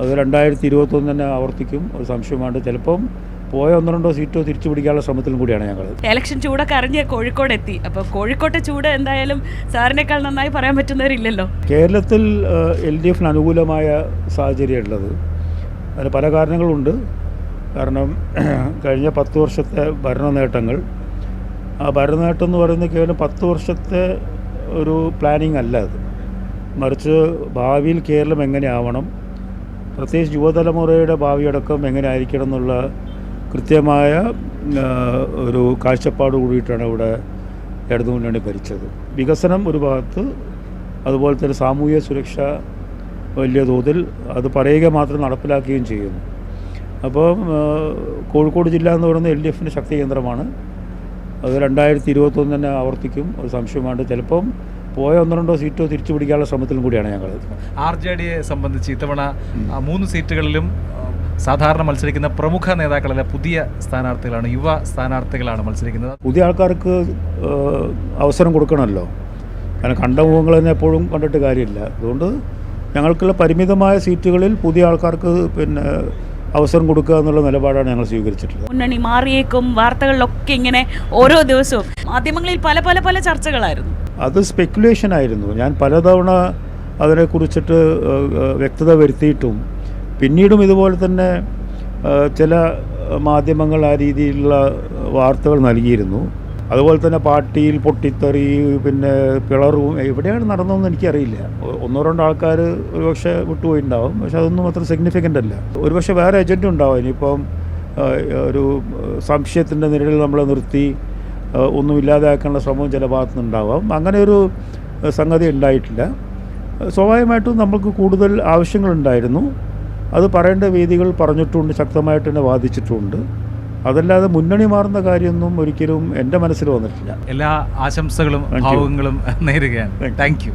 അത് 2021 തന്നെ ആവർത്തിക്കും ഒരു സംശയമാണ്. ചിലപ്പം പോയ 1-2 സീറ്റോ തിരിച്ചു പിടിക്കാനുള്ള ശ്രമത്തിലും കൂടിയാണ് ഞങ്ങൾ. ഇലക്ഷൻ ചൂടൊക്കെ അറിഞ്ഞ് കോഴിക്കോട് എത്തി. അപ്പോൾ കോഴിക്കോട്ടെ ചൂട് എന്തായാലും സാറിനേക്കാൾ നന്നായി പറയാൻ പറ്റുന്നവരില്ലല്ലോ. കേരളത്തിൽ LDFന് അനുകൂലമായ സാഹചര്യം ഉള്ളത്. അതിന് പല കാരണങ്ങളുണ്ട്. കാരണം കഴിഞ്ഞ 10 വർഷത്തെ ഭരണ നേട്ടങ്ങൾ, ആ ഭരണനേട്ടം എന്ന് പറയുന്നത് കേവലം 10 വർഷത്തെ ഒരു പ്ലാനിങ് അല്ല അത്. മറിച്ച് ഭാവിയിൽ കേരളം എങ്ങനെയാവണം, പ്രത്യേകിച്ച് യുവതലമുറയുടെ ഭാവിയടക്കം എങ്ങനെ ആയിരിക്കണം എന്നുള്ള കൃത്യമായ ഒരു കാഴ്ചപ്പാട് കൂടിയിട്ടാണ് ഇവിടെ ഇടതുമുന്നണി ഭരിച്ചത്. വികസനം ഒരു ഭാഗത്ത്, അതുപോലെ തന്നെ സാമൂഹ്യ സുരക്ഷ വലിയ തോതിൽ അത് പറയുക മാത്രം നടപ്പിലാക്കുകയും ചെയ്യുന്നു. അപ്പോൾ കോഴിക്കോട് ജില്ല എന്ന് പറയുന്നത് LDFൻ്റെ ശക്തി കേന്ദ്രമാണ്. അത് 2021 തന്നെ ആവർത്തിക്കും ഒരു സംശയമാണ്. ചിലപ്പം പോയ 1-2 സീറ്റോ തിരിച്ചു പിടിക്കാനുള്ള ശ്രമത്തിലും കൂടിയാണ് ഞങ്ങൾ. RJDയെ സംബന്ധിച്ച് ഇത്തവണ 3 സീറ്റുകളിലും സാധാരണ മത്സരിക്കുന്ന പ്രമുഖ നേതാക്കളല്ല, പുതിയ സ്ഥാനാർത്ഥികളാണ്, യുവ സ്ഥാനാർത്ഥികളാണ് മത്സരിക്കുന്നത്. പുതിയ ആൾക്കാർക്ക് അവസരം കൊടുക്കണമല്ലോ. കാരണം കണ്ട മുഖങ്ങൾ തന്നെ എപ്പോഴും കണ്ടിട്ട് കാര്യമില്ല. അതുകൊണ്ട് ഞങ്ങൾക്കുള്ള പരിമിതമായ സീറ്റുകളിൽ പുതിയ ആൾക്കാർക്ക് അവസരം കൊടുക്കുക എന്നുള്ള നിലപാടാണ് ഞങ്ങൾ സ്വീകരിച്ചിട്ടുള്ളത്. മുന്നണി മാറിയേക്കും വാർത്തകളിലൊക്കെ ഇങ്ങനെ ഓരോ ദിവസവും മാധ്യമങ്ങളിൽ പല പല പല ചർച്ചകളായിരുന്നു. അത് സ്പെക്കുലേഷൻ ആയിരുന്നു. ഞാൻ പലതവണ അതിനെക്കുറിച്ചിട്ട് വ്യക്തത വരുത്തിയിട്ടും പിന്നീടും ഇതുപോലെ തന്നെ ചില മാധ്യമങ്ങൾ ആ രീതിയിലുള്ള വാർത്തകൾ നൽകിയിരുന്നു. അതുപോലെ തന്നെ പാർട്ടിയിൽ പൊട്ടിത്തെറി, പിളറും എവിടെയാണ് നടന്നതെന്ന് എനിക്കറിയില്ല. 1-2 ആൾക്കാർ ഒരുപക്ഷെ വിട്ടുപോയിട്ടുണ്ടാവും. പക്ഷെ അതൊന്നും അത്ര സിഗ്നിഫിക്കൻ്റ് അല്ല. ഒരുപക്ഷെ വേറെ ഏജൻഡ ഉണ്ടാവും. ഇനിയിപ്പം ഒരു സംശയത്തിൻ്റെ നിഴലിൽ നമ്മളെ നിർത്തി ഒന്നുമില്ലാതാക്കാനുള്ള ശ്രമവും ചില ഭാഗത്തുനിന്നുണ്ടാവാം. അങ്ങനെ ഒരു സംഗതി ഉണ്ടായിട്ടില്ല. സ്വാഭാവികമായിട്ടും നമുക്ക് കൂടുതൽ ആവശ്യങ്ങളുണ്ടായിരുന്നു. അത് പറയേണ്ട വേദികൾ പറഞ്ഞിട്ടുണ്ട്, ശക്തമായിട്ട് തന്നെ വാദിച്ചിട്ടുമുണ്ട്. അതല്ലാതെ മുന്നണി മാറുന്ന കാര്യമൊന്നും ഒരിക്കലും എൻ്റെ മനസ്സിൽ വന്നിട്ടില്ല. എല്ലാ ആശംസകളും ഭാവുകങ്ങളും നേരുകയാണ്. Thank you.